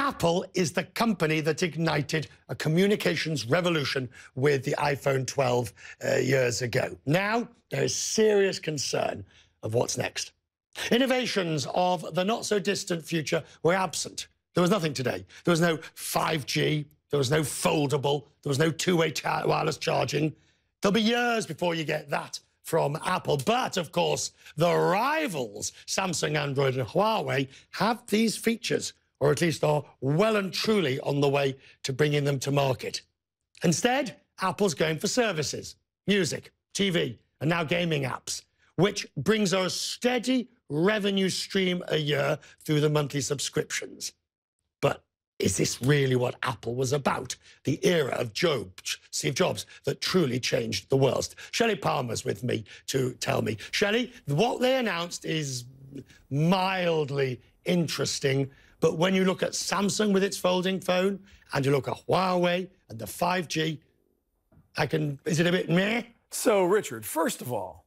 Apple is the company that ignited a communications revolution with the iPhone 12 years ago. Now, there is serious concern of what's next. Innovations of the not-so-distant future were absent. There was nothing today. There was no 5G, there was no foldable, there was no two-way wireless charging. There'll be years before you get that from Apple. But, of course, the rivals, Samsung, Android and Huawei, have these features, or at least are well and truly on the way to bringing them to market. Instead, Apple's going for services, music, TV, and now gaming apps, which brings a steady revenue stream a year through the monthly subscriptions. But is this really what Apple was about? The era of Steve Jobs that truly changed the world. Shelly Palmer's with me to tell me. Shelly, what they announced is mildly interesting, but when you look at Samsung with its folding phone, and you look at Huawei and the 5G, is it a bit meh? So, Richard, first of all,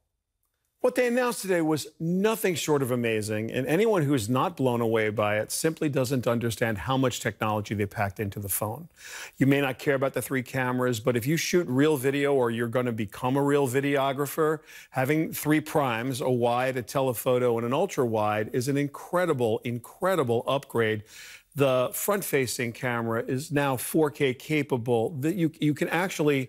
what they announced today was nothing short of amazing, and anyone who is not blown away by it simply doesn't understand how much technology they packed into the phone. You may not care about the 3 cameras, but if you shoot real video or you're going to become a real videographer, having 3 primes, a wide, a telephoto, and an ultra-wide is an incredible, incredible upgrade. The front-facing camera is now 4K capable. That you can actually...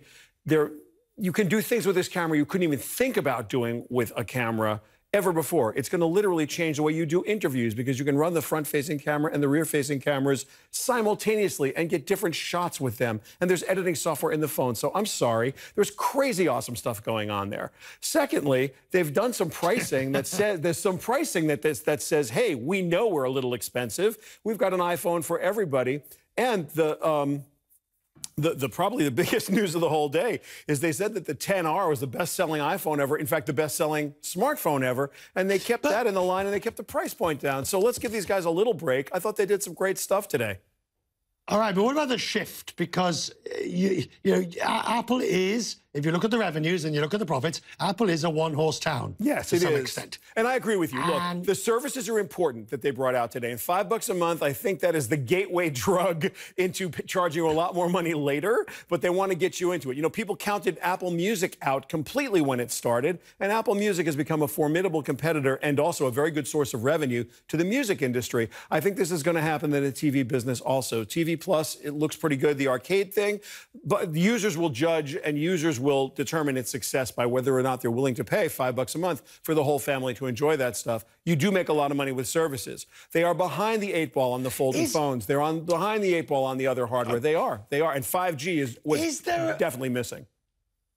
You can do things with this camera you couldn't even think about doing with a camera ever before. It's going to literally change the way you do interviews because you can run the front-facing camera and the rear-facing cameras simultaneously and get different shots with them. And there's editing software in the phone. So I'm sorry, there's crazy awesome stuff going on there. Secondly, they've done some pricing that says there's some pricing that says, hey, we know we're a little expensive. We've got an iPhone for everybody, and probably the biggest news of the whole day is they said that the XR was the best-selling iPhone ever, in fact, the best-selling smartphone ever, and they kept that in the line and they kept the price point down. So let's give these guys a little break. I thought they did some great stuff today. All right, but what about the shift? Because, you know, Apple is, if you look at the revenues and you look at the profits, Apple is a one-horse town. Yes, to some extent. And I agree with you. Look, the services are important that they brought out today. And $5 a month, I think that is the gateway drug into charging you a lot more money later. But they want to get you into it. You know, people counted Apple Music out completely when it started. And Apple Music has become a formidable competitor and also a very good source of revenue to the music industry. I think this is going to happen in the TV business also. TV Plus, it looks pretty good, the arcade thing. But users will judge and users will determine its success by whether or not they're willing to pay $5 a month for the whole family to enjoy that stuff. You do make a lot of money with services. They are behind the 8 ball on the folding phones. They're behind the 8 ball on the other hardware. They are. And 5G was definitely missing.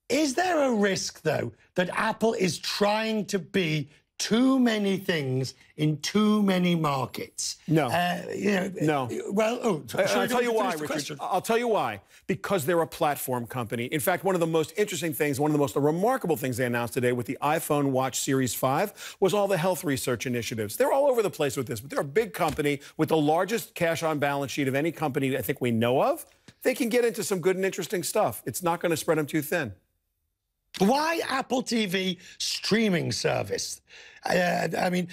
Is there a risk, though, that Apple is trying to be too many things in too many markets? No. No. Well, I'll tell you why, Richard. I'll tell you why. Because they're a platform company. In fact, one of the most interesting things, one of the most remarkable things they announced today with the iPhone Watch Series 5 was all the health research initiatives. They're all over the place with this, but they're a big company with the largest cash on balance sheet of any company I think we know of. They can get into some good and interesting stuff. It's not going to spread them too thin. Why Apple TV streaming service? I mean,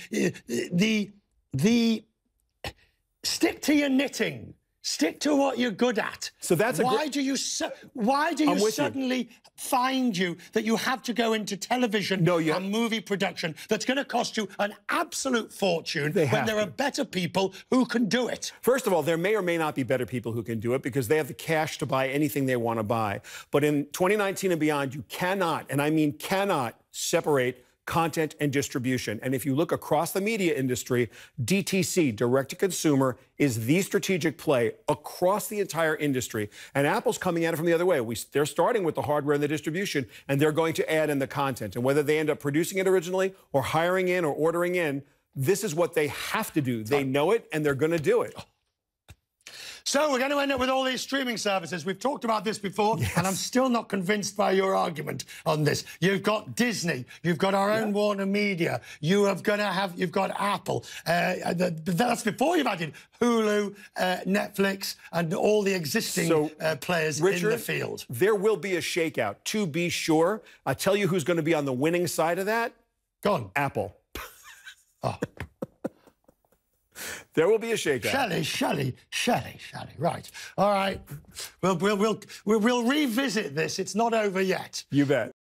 stick to your knitting. Stick to what you're good at. So that's why do you suddenly find that you have to go into television and movie production that's going to cost you an absolute fortune when there are better people who can do it? First of all, there may or may not be better people who can do it because they have the cash to buy anything they want to buy. But in 2019 and beyond, you cannot, and I mean cannot, separate content and distribution. And if you look across the media industry, DTC, direct-to-consumer, is the strategic play across the entire industry. And Apple's coming at it from the other way. They're starting with the hardware and the distribution, and they're going to add in the content. And whether they end up producing it originally or hiring in or ordering in, this is what they have to do. They know it, and they're going to do it. So we're going to end up with all these streaming services. We've talked about this before, and I'm still not convinced by your argument on this. You've got Disney, you've got our own Warner Media, you've got Apple. That's before you've added Hulu, Netflix, and all the existing players in the field. There will be a shakeout, to be sure. I'll tell you who's going to be on the winning side of that. Go on. Apple. Oh. There will be a shakeout. Shelly. Right. All right. We'll revisit this. It's not over yet. You bet.